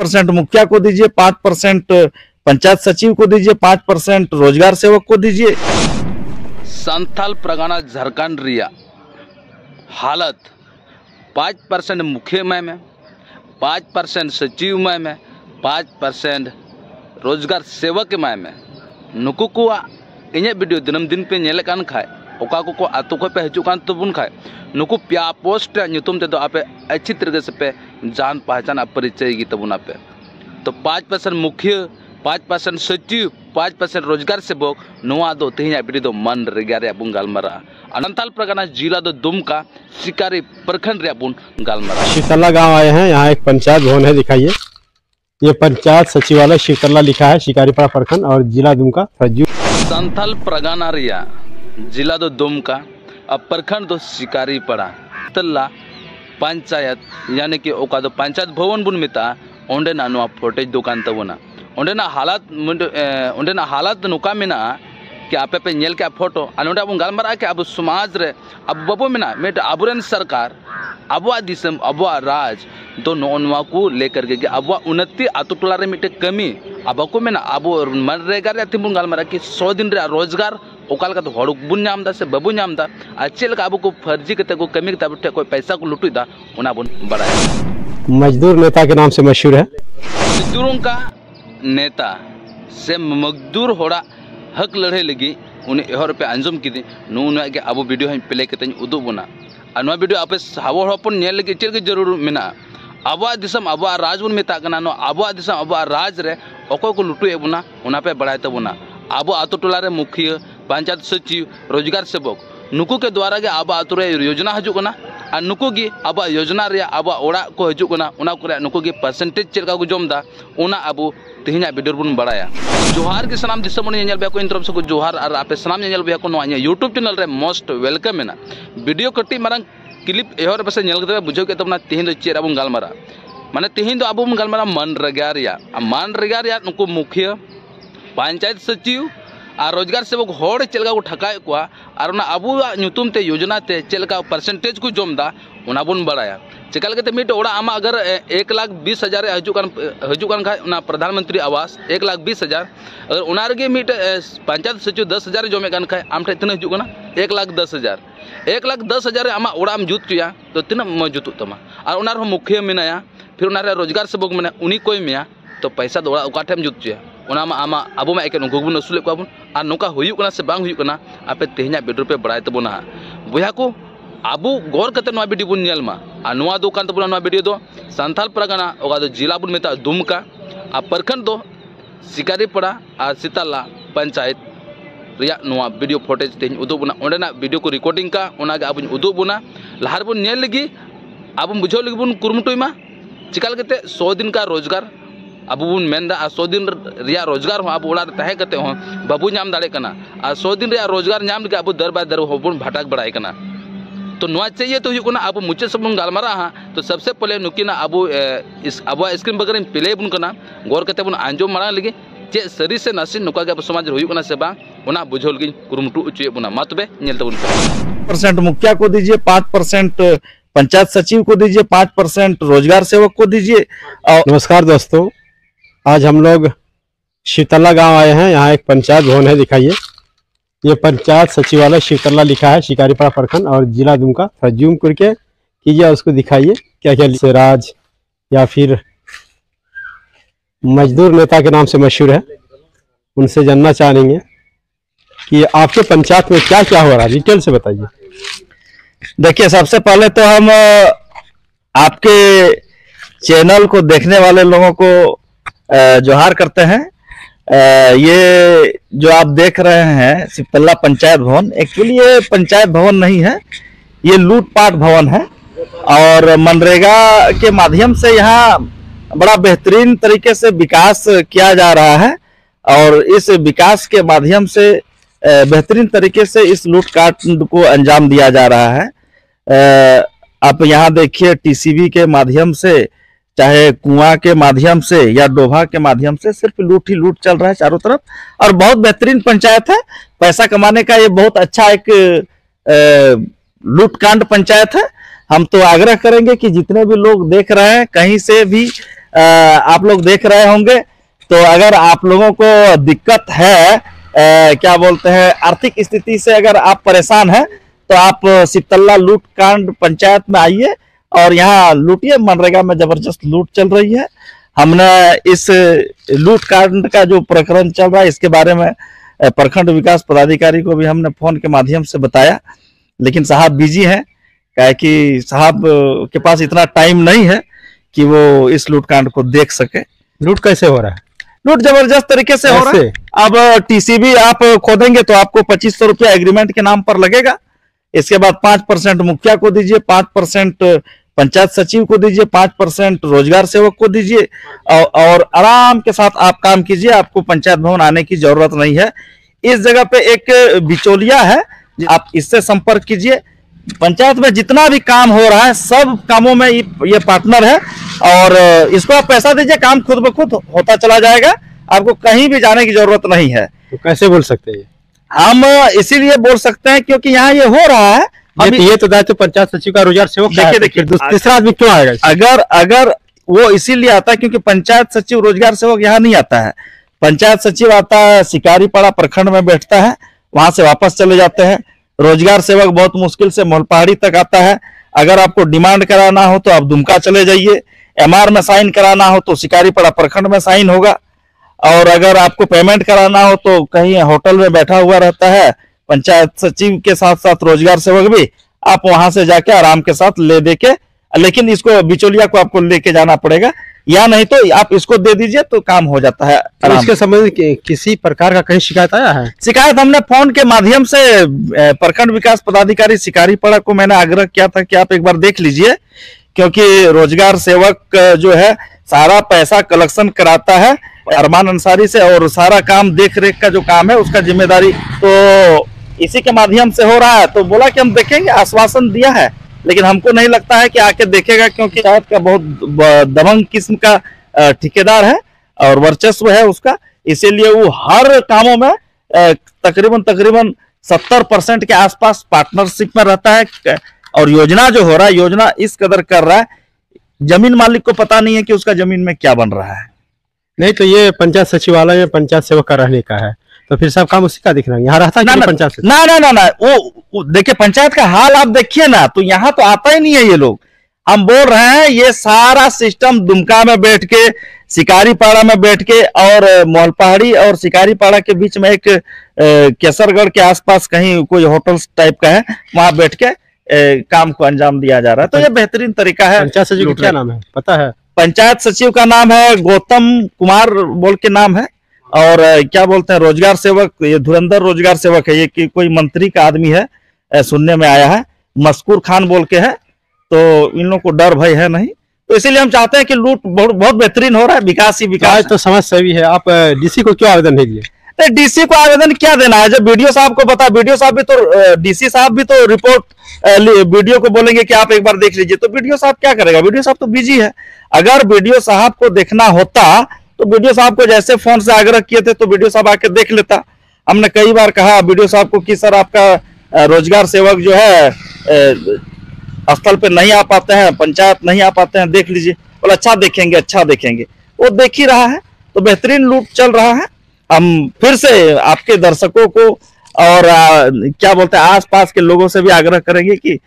5% मुखिया को दीजिए, 5% पंचायत सचिव को दीजिए, 5% रोजगार सेवक को दीजिए। संथाल परगना झारखंड रिया हालत 5% मुखिया में 5% सचिव में 5% रोजगार सेवक में नुकु को इन वीडियो दिनम दिन पे नेल कान खाए ओका को आतो को पे हजु कान तबुन खाए नुकु प्या पोस्ट नुतुम ते आपे अच्छी तरीके से पे जान पहचान परिचय की तबुना पे तो 5% मुखिया 5% सचिव 5% रोजगार सेवक नुआ दो तेहिया वीडियो मन रेगारे अबुन गालमरा अनंताल परगना जिला दो दुमका शिकारी प्रखंड रे अबुन गालमरा। शीतला गांव आए हैं, यहाँ एक पंचायत भवन है, दिखाइए। ये पंचायत सचिवालय शीतला लिखा है, शिकारीपाड़ा प्रखंड और जिला दुमका। संथाल परगना रिया जिला दो दुमका और प्रखंड दो शिकारीपाड़ा तल्ला पंचायत यानी कि ओका दो पंचायत भवन बुन मिता ओंडे ना फोटेज दुकान तबुना ओंडेना हालत नुका मेना कि आपे पे नेल के फोटो अनोडे अब गालमारा के अब समाज रे अब बबो मेना मेट अबुरन सरकार अबुआ दिसम अबुआ राज तो नोनवा को लेकर के अबुआ उन्नति आतु टोला रे मिटे कमी अब को मेना अब मनरेगा रे तिमुन गालमारा कि 100 दिन रे रोजगार ओकाल का तो हड़ुक बुन नामदा से बबु नामदा अच्छे का अब को फर्जी के को कमी के तब कोई पैसा को लुटुदा उना बुन बड़ा मजदूर नेता के नाम से मशहूर है। मजदूरों का नेता से मजदूर होड़ा हक लड़े लगी उन्हें एहर पे अंजुम की नुना के अब वीडियो हम प्ले के उदुग बना और वीडियो आपे हावड़ हपन नेल लगी चेल के जरूर मेना आबुआ दिसम आबुआ राज बन मेता नो आबुआ दिसम आबुआ राज रे अको को लुटुए बना उना पे बड़ाय तबना आबो आतो टोला रे मुखिया पंचायत सचिव रोजगार सेवक नुकु के द्वारा के आबा आतो रे योजना हजु कना और नुकु गी आबा योजना रे आबा ओड़ा को हजु कना उना को नुकु गी परसेंटेज चेलका को जमदा उना आबो तेहिना वीडियो बन बड़ाया। जोहार के सनाम दिसम बन नेल बेको इन तरफ से को जोहार और आपे सनाम नेल बेको नो यूट्यूब चैनल रे मोस्ट वेलकम मेना वीडियो कटी मारंग क्लिप एहर बसे नेल के बुझो के तबना तेहिन दो चेर अब गालमारा माने तेहिन दो अब गालमारा मन रेगा नुकु मुखिया पंचायत सचिव और रोजगार सेवक होड़ चलका को ठकाए को और अबुआ नुतुम ते योजना ते चलका परसेंटेज को जमदा उना बन बड़ाया चिकल के मिट ओड़ा आमा अगर 1,20,000 हजुकान खा प्रधानमंत्री आवास 1,20,000 अगर उना रगे मिट पंचायत सचिव 10,000 जमे कान खा आम ठे तना हजुकना 1,10,000 आमा ओड़ा आम जुत चुया तो तना म जुतु तमा और उना रो मुखिया मेनाया फिर उना रे रोजगार सेवक मेना उनी कोई मेया तो पैसा दो ओड़ा उका ठेम जुत चुया उना मा आमा अबो मा एके गुगुन असुले को आबुन और नोका हुयु कना से बांग हुयु कना आपे तेहिना वीडियो पे बड़ाय तबुना बुया को आबू गौर कते नवा वीडियो बुन नेल मा आ नवा दुकान तबुना नवा वीडियो दो संथाल परगना ओगा दो जिला बुन मेता दुमका आ प्रखंड दो शिकारीपाड़ा आ शीतला पंचायत रिया नवा वीडियो फुटेज तेहिन उदु बुना ओंडेना वीडियो को रिकॉर्डिंग का ओना के आबुन उदु बुना लहार बुन नेल लगी आबु बुझो लगी बुन कुरमुटुमा चिकाल कते 100 दिन का रोजगार अब बुन मेनदा 100 दिन रिया रोजगार हो अब ओड़ा तहे कते हो बाबू नाम दाड़े कना आ 100 दिन रिया रोजगार नाम के अब दर बाय दर होबुन भटक बड़ाय कना तो नुआ चाहिए तो हुई अब मुझे सब गालमारा हाँ तो सबसे पहले नुकीना अब अब स्क्रीन बगर प्ले बन कना गौर करते बन आंजम मारा लगे चे सरी से नासी नुका के समाज हुई से बांग बुझो लगी कुरुमुटु उचुए बुना मा तबे नेल तबुन 5% मुखिया को दीजिए, 5% पंचायत सचिव को दीजिए, 5% रोजगार सेवक को दीजिए। नमस्कार दोस्तों, आज हम लोग शीतला गांव आए हैं, यहाँ एक पंचायत भवन है, दिखाइए। ये पंचायत सचिवालय शीतला लिखा है, शिकारीपाड़ा प्रखंड और जिला दुमका। थोड़ा जूम करके कीजिए, उसको दिखाइए क्या क्या राज या फिर मजदूर नेता के नाम से मशहूर है। उनसे जानना चाहेंगे कि आपके पंचायत में क्या क्या हो रहा है, डिटेल से बताइए। देखिए, सबसे पहले तो हम आपके चैनल को देखने वाले लोगों को जोहार करते हैं। ये जो आप देख रहे हैं शीतला पंचायत भवन, एक्चुअली ये पंचायत भवन नहीं है, ये लूटपाट भवन है। और मनरेगा के माध्यम से यहाँ बड़ा बेहतरीन तरीके से विकास किया जा रहा है और इस विकास के माध्यम से बेहतरीन तरीके से इस लूटकाट को अंजाम दिया जा रहा है। आप यहाँ देखिए, टीसीबी के माध्यम से, चाहे कुआं के माध्यम से या डोभा के माध्यम से, सिर्फ लूट ही लूट चल रहा है चारों तरफ। और बहुत बेहतरीन पंचायत है, पैसा कमाने का ये बहुत अच्छा एक लूटकांड पंचायत है। हम तो आग्रह करेंगे कि जितने भी लोग देख रहे हैं, कहीं से भी आप लोग देख रहे होंगे। तो अगर आप लोगों को दिक्कत है, क्या बोलते हैं, आर्थिक स्थिति से अगर आप परेशान हैं तो आप सितल्ला लूट कांड पंचायत में आइए और यहाँ लूटिए। मनरेगा में जबरदस्त लूट चल रही है। हमने इस लूट कांड का जो प्रकरण चल रहा है इसके बारे में प्रखंड विकास पदाधिकारी को भी हमने फोन के माध्यम से बताया, लेकिन साहब बिजी हैं, क्या कि साहब के पास इतना टाइम नहीं है कि वो इस लूट कांड को देख सके। लूट कैसे हो रहा है? लूट जबरदस्त तरीके से हो रहा है। अब टीसीबी आप खोदेंगे तो आपको 2500 रुपया एग्रीमेंट के नाम पर लगेगा। इसके बाद 5% मुखिया को दीजिए, 5% पंचायत सचिव को दीजिए, 5% रोजगार सेवक को दीजिए और आराम के साथ आप काम कीजिए। आपको पंचायत भवन आने की जरूरत नहीं है। इस जगह पे एक बिचौलिया है, आप इससे संपर्क कीजिए। पंचायत में जितना भी काम हो रहा है सब कामों में ये पार्टनर है और इसको आप पैसा दीजिए, काम खुद ब खुद होता चला जाएगा। आपको कहीं भी जाने की जरूरत नहीं है। तो कैसे बोल सकते हैं? हम इसीलिए बोल सकते हैं क्योंकि यहाँ ये हो रहा है। ये तो दायित्व पंचायत सचिव का, रोजगार सेवक का है। देखिए तीसरा आदमी क्यों आएगा? अगर वो इसीलिए आता है क्योंकि पंचायत सचिव रोजगार सेवक यहाँ नहीं आता है। पंचायत सचिव आता है, शिकारीपाड़ा प्रखंड में बैठता है, वहां से वापस चले जाते हैं। रोजगार सेवक बहुत मुश्किल से मोलपहाड़ी तक आता है। अगर आपको डिमांड कराना हो तो आप दुमका चले जाइए। एमआर में साइन कराना हो तो शिकारीपाड़ा प्रखंड में साइन होगा। और अगर आपको पेमेंट कराना हो तो कहीं होटल में बैठा हुआ रहता है पंचायत सचिव के साथ साथ रोजगार सेवक भी, आप वहां से जाके आराम के साथ ले दे के, लेकिन इसको बिचौलिया को आपको लेके जाना पड़ेगा, या नहीं तो आप इसको दे दीजिए तो काम हो जाता है। तो इसके संबंध में किसी प्रकार का कहीं शिकायत आया है? शिकायत हमने फोन के माध्यम से प्रखंड विकास पदाधिकारी शिकारीपाड़ा को मैंने आग्रह किया था कि आप एक बार देख लीजिए, क्योंकि रोजगार सेवक जो है सारा पैसा कलेक्शन कराता है अरमान अंसारी से और सारा काम देख रेख का जो काम है उसका जिम्मेदारी तो इसी के माध्यम से हो रहा है। तो बोला कि हम देखेंगे, आश्वासन दिया है, लेकिन हमको नहीं लगता है कि आके देखेगा, क्योंकि शायद का बहुत दबंग किस्म का ठेकेदार है और वर्चस्व है उसका, इसीलिए वो हर कामों में तकरीबन 70% के आसपास पार्टनरशिप में रहता है। और योजना जो हो रहा है, योजना इस कदर कर रहा है, जमीन मालिक को पता नहीं है कि उसका जमीन में क्या बन रहा है। नहीं तो ये पंचायत सचिवालय में पंचायत सेवक का रहने का है, तो फिर सब काम उसी का दिख रहा है। यहाँ रहता है ना पंचायत? ना वो देखिए पंचायत का हाल आप देखिए ना, तो यहाँ तो आता ही नहीं है ये लोग। हम बोल रहे हैं ये सारा सिस्टम दुमका में बैठ के, शिकारीपाड़ा में बैठ के और मोलपहाड़ी और शिकारीपाड़ा के बीच में एक केसरगढ़ के आसपास कहीं कोई होटल टाइप का है, वहां बैठ के काम को अंजाम दिया जा रहा है। तो ये बेहतरीन तरीका है। पंचायत सचिव का क्या नाम है पता है? पंचायत सचिव का नाम है गौतम कुमार बोल के नाम है। और क्या बोलते हैं, रोजगार सेवक, ये धुरंधर रोजगार सेवक है, ये कि कोई मंत्री का आदमी है, सुनने में आया है, मस्कूर खान बोल के है। तो इन लोगों को डर भय है नहीं, तो इसीलिए हम चाहते हैं कि लूट बहुत बेहतरीन हो रहा है, विकास ही विकास। तो समझ सही है। आप डीसी को क्यों आवेदन नहीं दिए? डीसी को आवेदन क्या देना है, जब वीडियो साहब को पता, वीडियो साहब भी तो, डीसी साहब भी तो रिपोर्ट वीडियो को बोलेंगे कि आप एक बार देख लीजिए, तो वीडियो साहब क्या करेगा? वीडियो साहब तो बिजी है। अगर वीडियो साहब को देखना होता तो वीडियो साहब को जैसे फोन से आग्रह किए थे तो वीडियो साहब आके देख लेता। हमने कई बार कहा वीडियो साहब को कि सर आपका रोजगार सेवक जो है स्थल पे नहीं आ पाते हैं, पंचायत नहीं आ पाते हैं, देख लीजिए। बोला अच्छा देखेंगे। वो देख ही रहा है। तो बेहतरीन लूट चल रहा है। हम फिर से आपके दर्शकों को और क्या बोलते हैं आसपास के लोगों से भी आग्रह करेंगे कि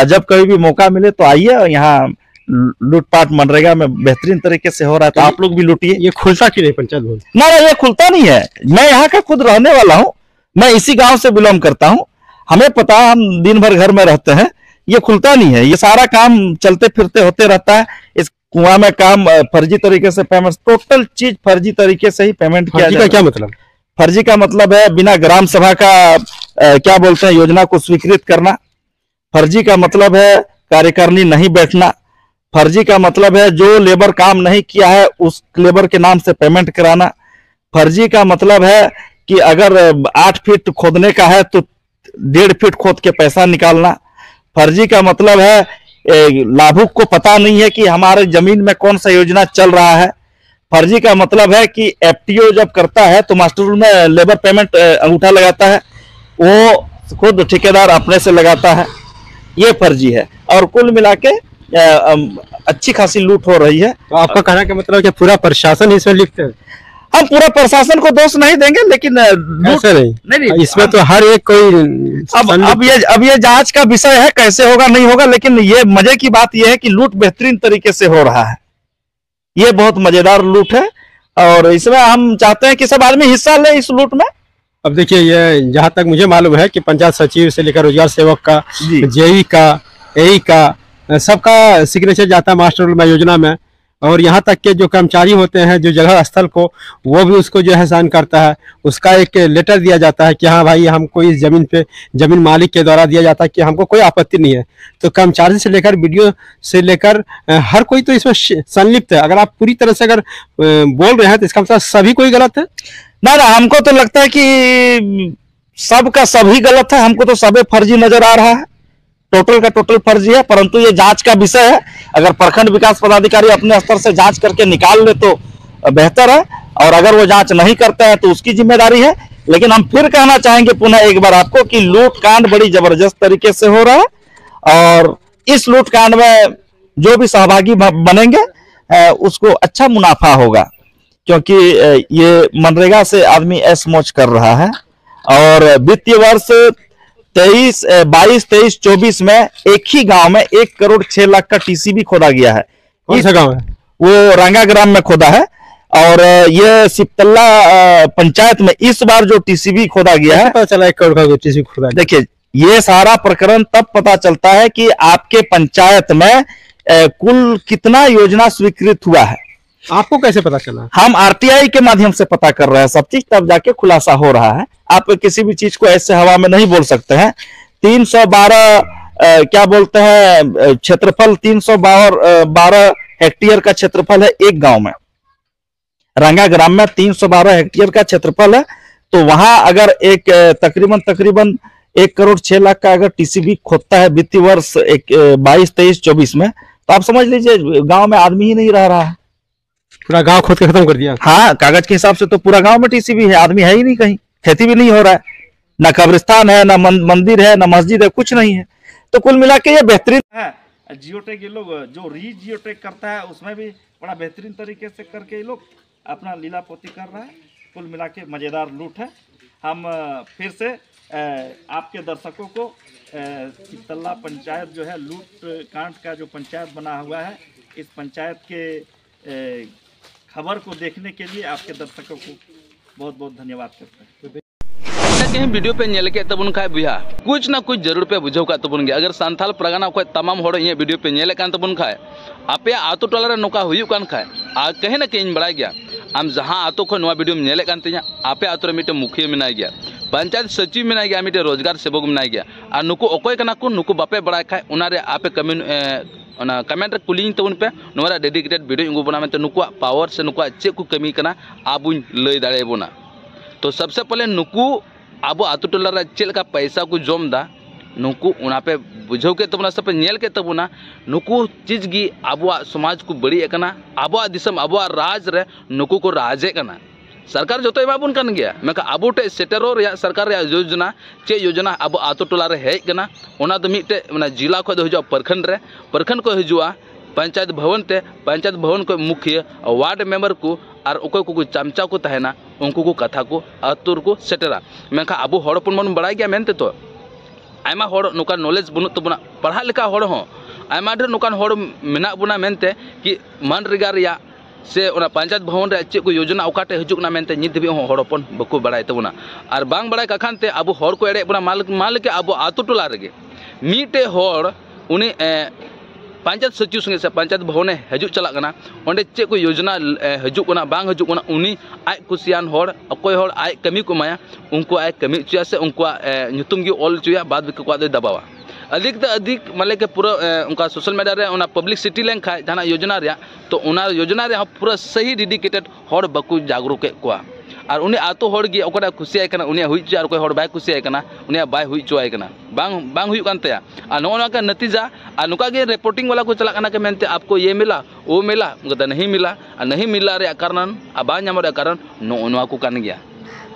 जब कभी भी मौका मिले तो आइए, और यहाँ लूटपाट मनरेगा में बेहतरीन तरीके से हो रहा है, तो आप लोग भी लूटिए। ये खुलता क्यों नहीं पंचायत भवन? ना ये खुलता नहीं है। मैं यहाँ का खुद रहने वाला हूँ, मैं इसी गांव से बिलोंग करता हूँ, हमें पता, हम दिन भर घर में रहते हैं। ये खुलता नहीं है, ये सारा काम चलते फिरते होते रहता है। इस कुआं में काम फर्जी तरीके से पेमेंट, टोटल चीज फर्जी तरीके से ही पेमेंट किया जाता है। क्या मतलब? फर्जी का मतलब है बिना ग्राम सभा का क्या बोलते हैं योजना को स्वीकृत करना। फर्जी का मतलब है कार्यकारिणी नहीं बैठना। फर्जी का मतलब है जो लेबर काम नहीं किया है उस लेबर के नाम से पेमेंट कराना। फर्जी का मतलब है कि अगर 8 फीट खोदने का है तो 1.5 फीट खोद के पैसा निकालना। फर्जी का मतलब है लाभुक को पता नहीं है कि हमारे जमीन में कौन सा योजना चल रहा है। फर्जी का मतलब है कि एफटीओ जब करता है तो मास्टर रूल में लेबर पेमेंट अंगूठा लगाता है, वो खुद ठेकेदार अपने से लगाता है, ये फर्जी है। और कुल मिला के अच्छी खासी लूट हो रही है। तो आपका कहने का मतलब कि पूरा प्रशासन इसमें लिप्त है? हम पूरा प्रशासन को दोष नहीं देंगे, लेकिन ऐसा नहीं, इसमें तो हर एक कोई अब ये जांच का विषय है, कैसे होगा नहीं होगा। लेकिन ये मजे की बात ये है कि लूट बेहतरीन तरीके से हो रहा है। ये बहुत मजेदार लूट है और इसमें हम चाहते हैं कि सब आदमी हिस्सा ले इस लूट में। अब देखिए, ये जहाँ तक मुझे मालूम है कि पंचायत सचिव से लेकर रोजगार सेवक का, जेई का, एई का, सबका सिग्नेचर जाता है मास्टर रोल योजना में। और यहाँ तक के जो कर्मचारी होते हैं जो जगह स्थल को, वो भी उसको जो है साइन करता है। उसका एक लेटर दिया जाता है कि हाँ भाई, हमको इस जमीन पे जमीन मालिक के द्वारा दिया जाता है कि हमको कोई आपत्ति नहीं है। तो कर्मचारी से लेकर वीडियो से लेकर हर कोई तो इसमें संलिप्त है। अगर आप पूरी तरह से अगर बोल रहे हैं तो इसका मतलब सभी कोई गलत है? ना, हमको तो लगता है कि सबका सभी गलत है। हमको तो सबे फर्जी नजर आ रहा है, टोटल का टोटल फर्जी है। परंतु ये जांच का विषय है। अगर प्रखंड विकास पदाधिकारी अपने स्तर से जांच करके निकाल ले तो बेहतर है, और अगर वो जांच नहीं करते हैं तो उसकी जिम्मेदारी है। लेकिन हम फिर कहना चाहेंगे पुनः एक बार आपको कि लूट कांड बड़ी जबरदस्त तरीके से हो रहा है, और इस लूट कांड में जो भी सहभागी बनेंगे उसको अच्छा मुनाफा होगा, क्योंकि ये मनरेगा से आदमी ऐश मौज कर रहा है। और वित्तीय वर्ष 22-23-24 में एक ही गांव में 1 करोड़ 6 लाख का टीसीबी खोदा गया है। कौन सा गांव है? वो रंगा ग्राम में खोदा है। और ये सिपतल्ला पंचायत में इस बार जो टीसीबी खोदा गया है, पता चला 1 करोड़ का टीसीबी खोदा। देखिए, ये सारा प्रकरण तब पता चलता है कि आपके पंचायत में कुल कितना योजना स्वीकृत हुआ है। आपको कैसे पता चला? हम आरटीआई के माध्यम से पता कर रहे हैं सब चीज, तब जाके खुलासा हो रहा है। आप किसी भी चीज को ऐसे हवा में नहीं बोल सकते हैं। 312 क्या बोलते हैं क्षेत्रफल, 312 हेक्टेयर का क्षेत्रफल है एक गांव में। रंगा ग्राम में 312 हेक्टेयर का क्षेत्रफल है। तो वहां अगर एक तकरीबन 1 करोड़ 6 लाख का अगर टीसीबी खोदता है वित्तीय वर्ष 22-23-24 में, तो आप समझ लीजिए गांव में आदमी ही नहीं रह रहा है। पूरा गांव खोद के खत्म कर दिया। हाँ, कागज के हिसाब से तो पूरा गांव में टीसीबी है, आदमी है ही नहीं कहीं, खेती भी नहीं हो रहा है, ना कब्रिस्तान है, ना मंदिर है, ना मस्जिद है, कुछ नहीं है। तो कुल मिला के ये बेहतरीन है। जियोटेक ये लोग जो जियोटेक करता है उसमें भी बड़ा बेहतरीन तरीके से करके ये लोग अपना लीला पोती कर रहा है। कुल मिला के मजेदार लूट है। हम फिर से आपके दर्शकों को सिपतल्ला पंचायत जो है लूट कांड का जो पंचायत बना हुआ है, इस पंचायत के खबर को देखने के लिए आपके दर्शकों को बहुत बहुत धन्यवाद करते हैं। कहीं वीडियो पे नेल के तबन खाए बुया कुछ ना कुछ जरूर पे बुझाव का तबन गया। अगर सांथाल परगना को तमाम होड़ ये वीडियो पे नेल कान तबन खाए आपे आतो टोला रे नोका हुयु कान खाए आ कहीं ना कहीं बड़ा गया आम जहां आतो को नवा वीडियो नेल कान तेया आपे आतो रे मिटे मुखिया मिना गया, पंचायत सचिव मिना गया, मिटे रोजगार सेवक मिना गया। आ नुको ओकोय कना को नुको बापे बड़ा खाए उनारे आपे कमेंट रे कुलिंग तबन पे नोरा डेडिकेटेड वीडियो इंगु बना में नुकुआ पावर से नुकुआ चे को कमी कना आबुन लय दाड़े बोना। तो सबसे पहले नुकु अब आतु टोला रे चेल का पैसा को जम दा नुकु उना पे बुझाव के तबना सब नेल के तबना नुकु चीज गी अब समाज को बड़ी एकना अब दिसम अब राज रे नुकु को राजे कना। सरकार जो तो बाबुन कन गया मैं अब टे सेटेरो रे सरकार रे योजना चे योजना अब आतु टोला रे हेज कना ओना तो मिटे माने जिला को हिजुआ प्रखंड को हिजुआ पंचायत भवन ते पंचायत भवन को मुखिया वार्ड मेंबर को और ओको को चमचा को तहना उनको को कथा को आतुर को सेटेरा मैं अब हड़पन मन बड़ा गया मेनते तो आयमा हड़ नुका नॉलेज बनु तबना पढ़ा लिखा हड़ हो आयमा ढेर नुकान हड़ मेना बुना मेनते कि मनरेगा रिया से उना पंचायत भवन रे चे को योजना ओकाटे हजुकना मेनते नित भी हड़पन बको बड़ाय तबना और बांग बड़ाय कखानते अब हड़ को एड़े बुना माल के अब आतु टोला रेगे मीटे हड़ उनी पंचायत सचिव संगे से पंचायत भवन हजू चलना ओंडे चे को योजना हजुकना बांग हजुकना उनी आय कुसियान हड़ अकोय हड़ आय कमी को माया उनको आय कमी चुया से उनको नुतुम गी ऑल चुया बाद बिक को दबावा अधिक तो अधिक माले के पूरा उनका सोशल मीडिया रे उना पब्लिसिटी लेन खाय जहां योजना रे तो उना योजना रे पूरा सही डेडिकेटेड हड़ बकु जागरूक के कोआ और उनी आतो हड़ गी ओकड़ा खुशी आय कना उनी हुई च और कोई हड़ बाय खुशी आय कना उनी बाय हुई च आय कना बांग हुई कान तया आ नोना का नतीजा आ नुका के रिपोर्टिंग वाला को चला कना के मेनते आपको ये मिला वो मिला उनका नहीं मिला और नहीं मिला रे कारण आ बा नाम रे कारण नोआ को कान गया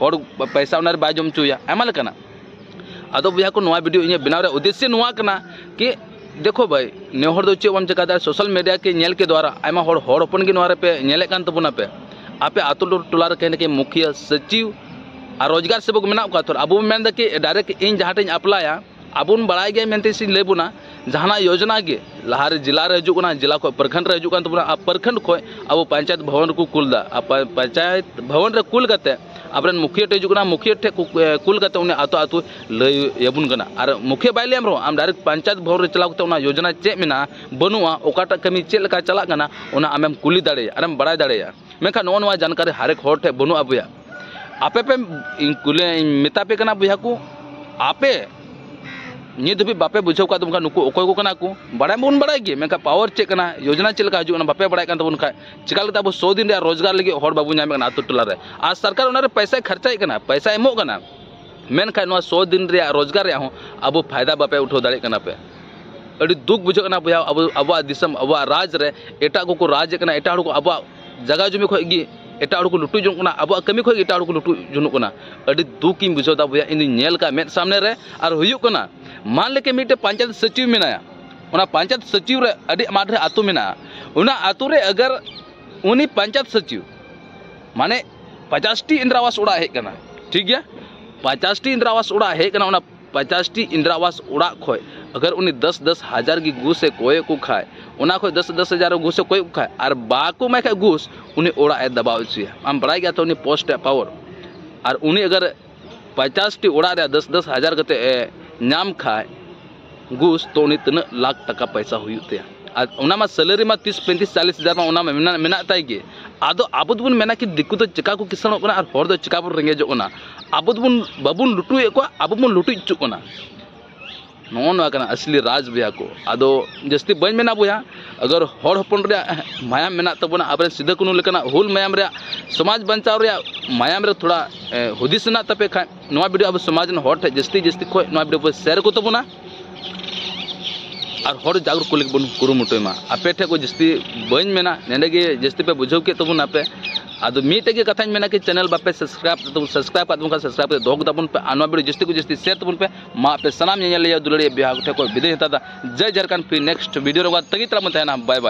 हड़ पैसा उना रे बाय जम चुया एमा लेकना। आदो बुया को नवा वीडियो इन बनाव रे उद्देश्य नवा कना कि देखो भाई नेहर दो चे बम चेका सोशल मीडिया के नेल के द्वारा आयमा हर हपन के नोरे पे नेले कान तबुना पे आपे आतु टोला रे कहने के मुखिया सचिव और रोजगार सेवक मेना का थोर अब मेन कि डायरेक्ट इन जहाँ अप्लाया अब बड़ा गए मेनते लेबुना जहां योजना के लहारे जिला रे हजुना जिला को प्रखंड रे हजुन तबुना प्रखंड खो अब पंचायत भवन को कुलदा पंचायत भवन रे कुल कते अब मुखिया हजुना मुखिया ठे कुल कते उन्हें आतो आतो लयबुन कना और मुखिया बाय लेम रो आम डायरेक्ट पंचायत भवन रे चलाव कते उना योजना चे मेना बनुआ ओकाटा कमी चे लका चला कना उना आमेम कुली दाड़े आरम बड़ा दाड़े मेखा नो जानकारी हरेक हर ठे बनुआ बुया आपे पे कुले मेता पे कना बुया को आपे नित भी बापे बुझाव का तुमका नुको ओकोय को कना को बड़ा बन बड़ा गे मेका पावर चेक कना योजना चलका हजुना बापे बड़ा कान तबन खा चिका लेता अब 100 दिन रे रोजगार लगे हर बाबू नाम कना आतु टोला रे आज सरकार उनारे पैसा खर्चाई कना पैसा एमो कना मेन खा 100 दिन रे रोजगार रे हो अब फायदा बापे उठो दाड़े कना पे अड़ी दुख बुझ कना बुया अब दिसम अब राज रे एटा को राज कना एटा को अब जगह जुमी खोगी एटा को लुटू जोना अब कमी खोगी एटा को लुटू जुनुकना अड़ी दुख इन बुझौदा बुया इन नेल का मेद सामने रे और हुयु कना मान लेके मीटे पंचायत सचिव मेनाया उना पंचायत सचिव रे अड़ी माठ रे आतु मेना उना आतु रे अगर उनी पंचायत सचिव माने 50 टी इंदिरा आवास उड़ा हेक कना ठीक गया 50 टी इंदिरा आवास उड़ा हेक कना उना 50 टी इंदिरा आवास उड़ा खोय अगर उनी 10-10 हजार की घूस से कोय को खाए उना खोय 10-10 हजार घूस से कोय को खाए और बाको में खाए घूस उनी उड़ा ए दबाव छी हम बड़ा गया तो उनी पोस्ट पावर और उनी अगर 50 टी उड़ा रे 10-10 हजार कते नाम खाए घूस तो उन्हें तना लाख टका पैसा हुई उना सैलरी में 30-35-40 हजार में उना मेना ताई गे आदो अब बन मेना कि दिक्कु तो चिका को किसान और हर दो चिका बन रेंगेजोना अब बन बाबुन लुटुए को अब बन लुटु इच्छुकना नोन असली राज बुया को आदो जस्ती बन मेना बुया अगर हर हपन रे मायाम मेना तबना अब सीधा कुनु लेकना हुल मायाम रे समाज बंचाव रे मायाम रे थोड़ा हुदिस ना तपे खा नवा वीडियो अब समाज न हर जस्ती जस्ती खो नवा वीडियो पर शेयर को तबना और हर जागरूक को लेके बन कुरुमुटोमा आपे ठे को जस्ती बन मेना नेंडे के जस्ती पे बुझाव के तबना पे आदो मीटे के कथा मेना कि चैनल बापे सब्सक्राइब का तुमका सब्सक्राइब पे दोग तबन पे आनवा वीडियो जस्ती को जस्ती शेयर तबन पे मा पे सलाम नेले दुलड़िया बिहाग ठे को विदेश था जय झारखंड फिर नेक्स्ट वीडियो रे बाद तगी तरह मत है ना बाय बाय।